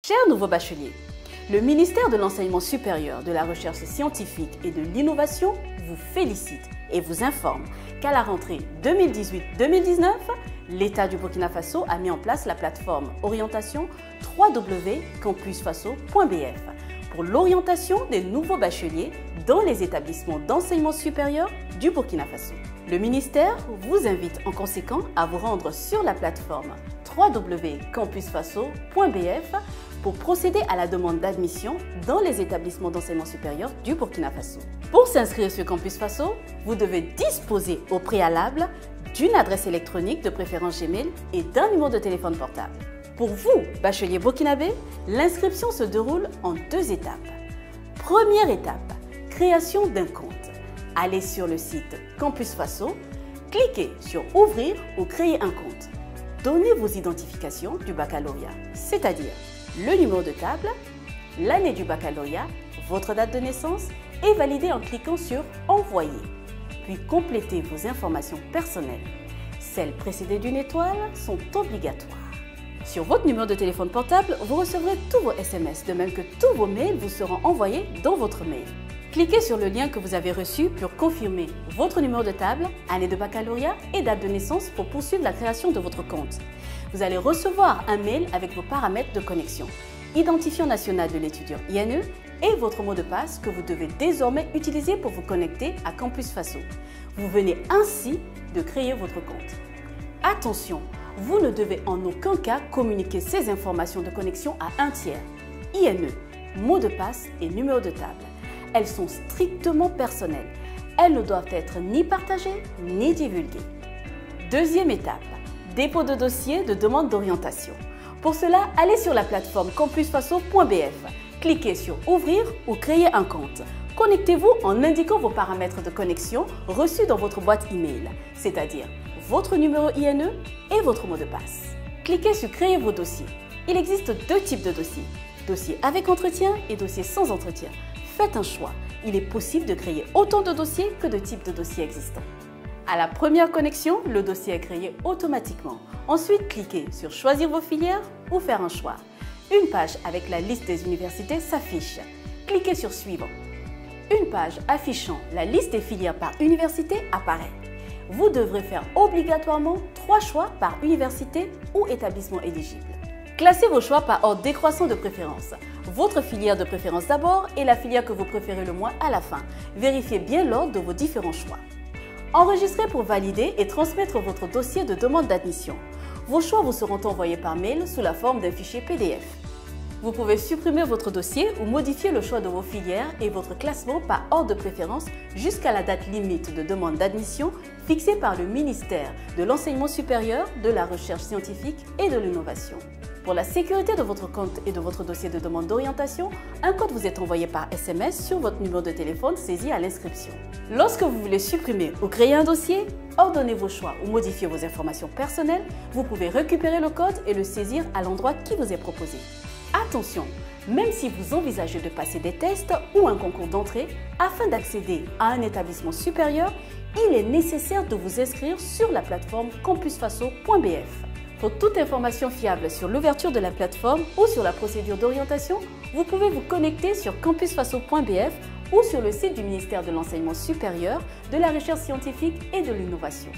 Chers nouveaux bacheliers, le ministère de l'Enseignement supérieur, de la Recherche scientifique et de l'Innovation vous félicite et vous informe qu'à la rentrée 2018-2019, l'État du Burkina Faso a mis en place la plateforme orientation www.campusfaso.bf pour l'orientation des nouveaux bacheliers dans les établissements d'enseignement supérieur du Burkina Faso. Le ministère vous invite en conséquent à vous rendre sur la plateforme www.campusfaso.bf pour procéder à la demande d'admission dans les établissements d'enseignement supérieur du Burkina Faso. Pour s'inscrire sur Campus Faso, vous devez disposer au préalable d'une adresse électronique de préférence Gmail et d'un numéro de téléphone portable. Pour vous, bacheliers burkinabés, l'inscription se déroule en 2 étapes. Première étape, création d'un compte. Allez sur le site Campus Faso, cliquez sur « Ouvrir » ou « Créer un compte ». Donnez vos identifications du baccalauréat, c'est-à-dire le numéro de table, l'année du baccalauréat, votre date de naissance et validez en cliquant sur « Envoyer ». Puis complétez vos informations personnelles. Celles précédées d'une étoile sont obligatoires. Sur votre numéro de téléphone portable, vous recevrez tous vos SMS, de même que tous vos mails vous seront envoyés dans votre mail. Cliquez sur le lien que vous avez reçu pour confirmer votre numéro de table, année de baccalauréat et date de naissance pour poursuivre la création de votre compte. Vous allez recevoir un mail avec vos paramètres de connexion, identifiant national de l'étudiant INE et votre mot de passe que vous devez désormais utiliser pour vous connecter à Campus Faso. Vous venez ainsi de créer votre compte. Attention, vous ne devez en aucun cas communiquer ces informations de connexion à un tiers. INE, mot de passe et numéro de table. Elles sont strictement personnelles. Elles ne doivent être ni partagées ni divulguées. Deuxième étape, dépôt de dossier de demande d'orientation. Pour cela, allez sur la plateforme campusfaso.bf. Cliquez sur « Ouvrir » ou « Créer un compte ». Connectez-vous en indiquant vos paramètres de connexion reçus dans votre boîte email, c'est-à-dire votre numéro INE et votre mot de passe. Cliquez sur « Créer vos dossiers ». Il existe 2 types de dossiers, dossier avec entretien et dossier sans entretien. Faites un choix. Il est possible de créer autant de dossiers que de types de dossiers existants. À la première connexion, le dossier est créé automatiquement. Ensuite, cliquez sur « Choisir vos filières » ou « Faire un choix ». Une page avec la liste des universités s'affiche. Cliquez sur « Suivant ». Une page affichant la liste des filières par université apparaît. Vous devrez faire obligatoirement 3 choix par université ou établissement éligible. Classez vos choix par ordre décroissant de préférence. Votre filière de préférence d'abord et la filière que vous préférez le moins à la fin. Vérifiez bien l'ordre de vos différents choix. Enregistrez pour valider et transmettre votre dossier de demande d'admission. Vos choix vous seront envoyés par mail sous la forme d'un fichier PDF. Vous pouvez supprimer votre dossier ou modifier le choix de vos filières et votre classement par ordre de préférence jusqu'à la date limite de demande d'admission fixée par le ministère de l'Enseignement supérieur, de la Recherche scientifique et de l'Innovation. Pour la sécurité de votre compte et de votre dossier de demande d'orientation, un code vous est envoyé par SMS sur votre numéro de téléphone saisi à l'inscription. Lorsque vous voulez supprimer ou créer un dossier, ordonnez vos choix ou modifiez vos informations personnelles, vous pouvez récupérer le code et le saisir à l'endroit qui vous est proposé. Attention, même si vous envisagez de passer des tests ou un concours d'entrée, afin d'accéder à un établissement supérieur, il est nécessaire de vous inscrire sur la plateforme campusfaso.bf. Pour toute information fiable sur l'ouverture de la plateforme ou sur la procédure d'orientation, vous pouvez vous connecter sur campusfaso.bf ou sur le site du ministère de l'Enseignement supérieur, de la Recherche scientifique et de l'Innovation.